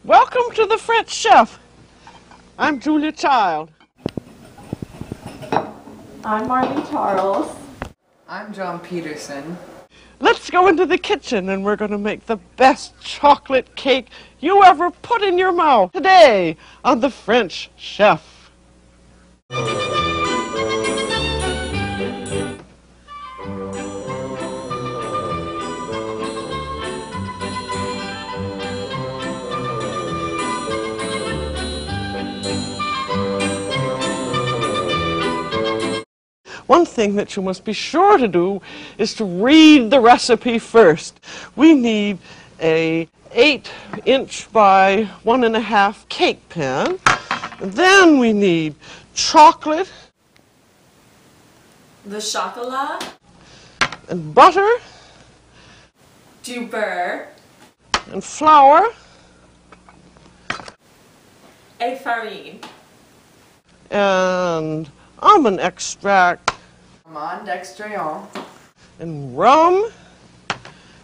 Welcome to the French Chef. I'm Julia Child. I'm Marley Charles. I'm John Peterson. Let's go into the kitchen and we're going to make the best chocolate cake you ever put in your mouth today on the French Chef. One thing that you must be sure to do is to read the recipe first. We need a 8" by 1½ cake pan. And then we need chocolate. The chocolat. And butter. Du beurre. And flour. Et farine. And almond extract. Almond extract. And rum.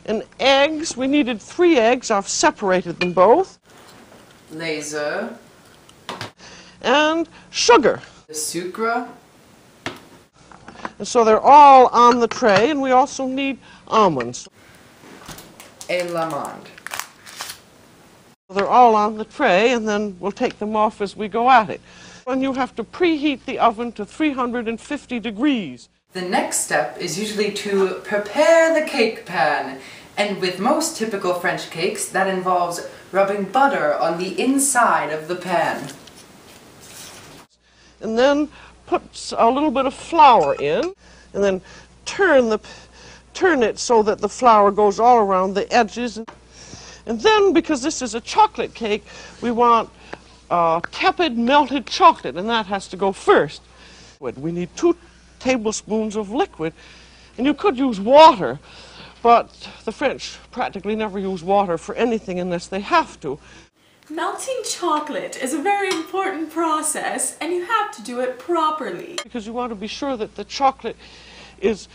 And eggs. We needed 3 eggs. I've separated them both. Les œufs. And sugar. The sucre. And so they're all on the tray, and we also need almonds. Et l'amande. They're all on the tray, and then we'll take them off as we go at it. And you have to preheat the oven to 350 degrees. The next step is usually to prepare the cake pan. And with most typical French cakes, that involves rubbing butter on the inside of the pan. And then put a little bit of flour in, and then turn it so that the flour goes all around the edges. And then, because this is a chocolate cake, we want tepid melted chocolate, and that has to go first. We need 2 tablespoons of liquid, and you could use water, but the French practically never use water for anything unless they have to. Melting chocolate is a very important process, and you have to do it properly. Because you want to be sure that the chocolate is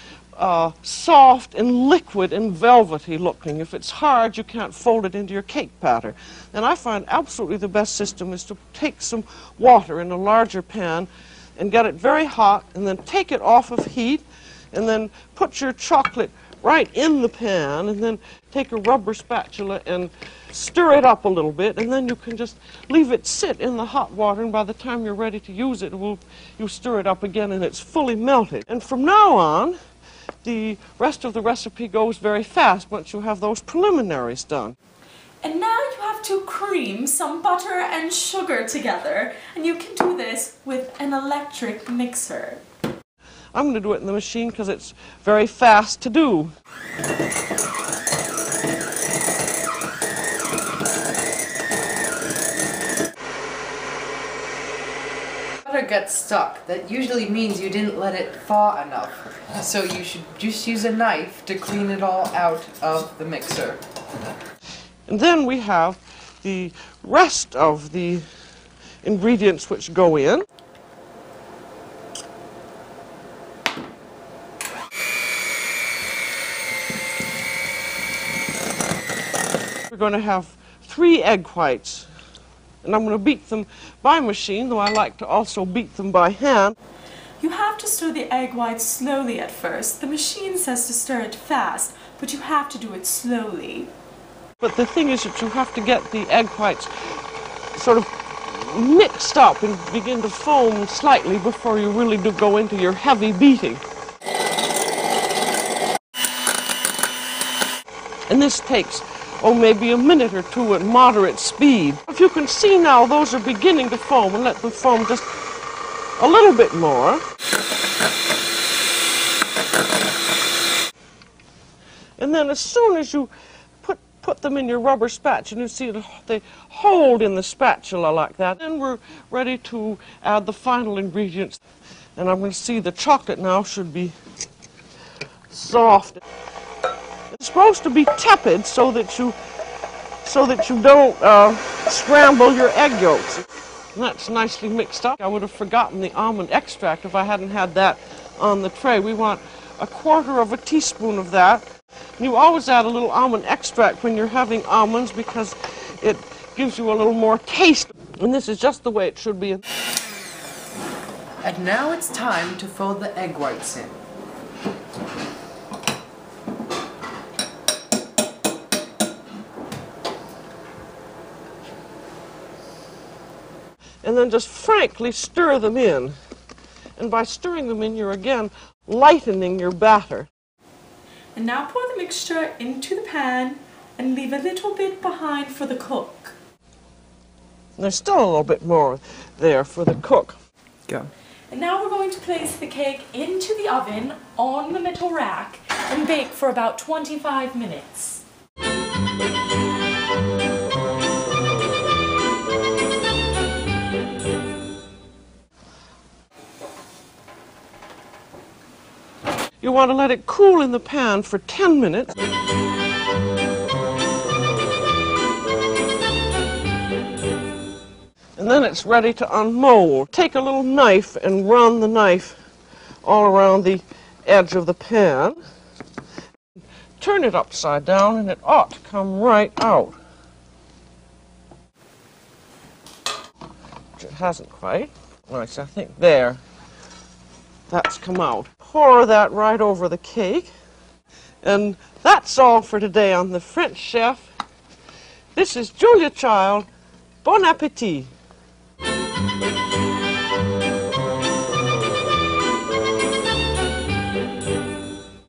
soft and liquid and velvety looking. If it's hard, you can't fold it into your cake batter. And I find absolutely the best system is to take some water in a larger pan and get it very hot, and then take it off of heat, and then put your chocolate right in the pan, and then take a rubber spatula and stir it up a little bit, and then you can just leave it sit in the hot water, and by the time you're ready to use it, you stir it up again and it's fully melted. And from now on, the rest of the recipe goes very fast once you have those preliminaries done. And now you have to cream some butter and sugar together, and you can do this with an electric mixer. I'm going to do it in the machine because it's very fast to do. Butter gets stuck. That usually means you didn't let it thaw enough. So you should just use a knife to clean it all out of the mixer. And then we have the rest of the ingredients which go in. We're going to have 3 egg whites, and I'm going to beat them by machine, though I like to also beat them by hand. You have to stir the egg whites slowly at first. The machine says to stir it fast, but you have to do it slowly. But the thing is that you have to get the egg whites sort of mixed up and begin to foam slightly before you really do go into your heavy beating. And this takes, maybe a minute or 2 at moderate speed. If you can see now, those are beginning to foam, and let them foam just a little bit more. And then as soon as you put them in your rubber spatula, you see they hold in the spatula like that. Then we're ready to add the final ingredients. And I'm going to see the chocolate now should be soft. It's supposed to be tepid so that you don't scramble your egg yolks. And that's nicely mixed up. I would have forgotten the almond extract if I hadn't had that on the tray. We want 1/4 teaspoon of that. And you always add a little almond extract when you're having almonds because it gives you a little more taste. And this is just the way it should be. And now it's time to fold the egg whites in. And then just frankly stir them in. And by stirring them in, you're again lightening your batter. And now pour the mixture into the pan and leave a little bit behind for the cook. And there's still a little bit more there for the cook. Go. And now we're going to place the cake into the oven on the metal rack and bake for about 25 minutes. You want to let it cool in the pan for 10 minutes. And then it's ready to unmold. Take a little knife and run the knife all around the edge of the pan. Turn it upside down and it ought to come right out. Which it hasn't quite. Nice, I think there. That's come out. Pour that right over the cake. And that's all for today on The French Chef. This is Julia Child. Bon appétit.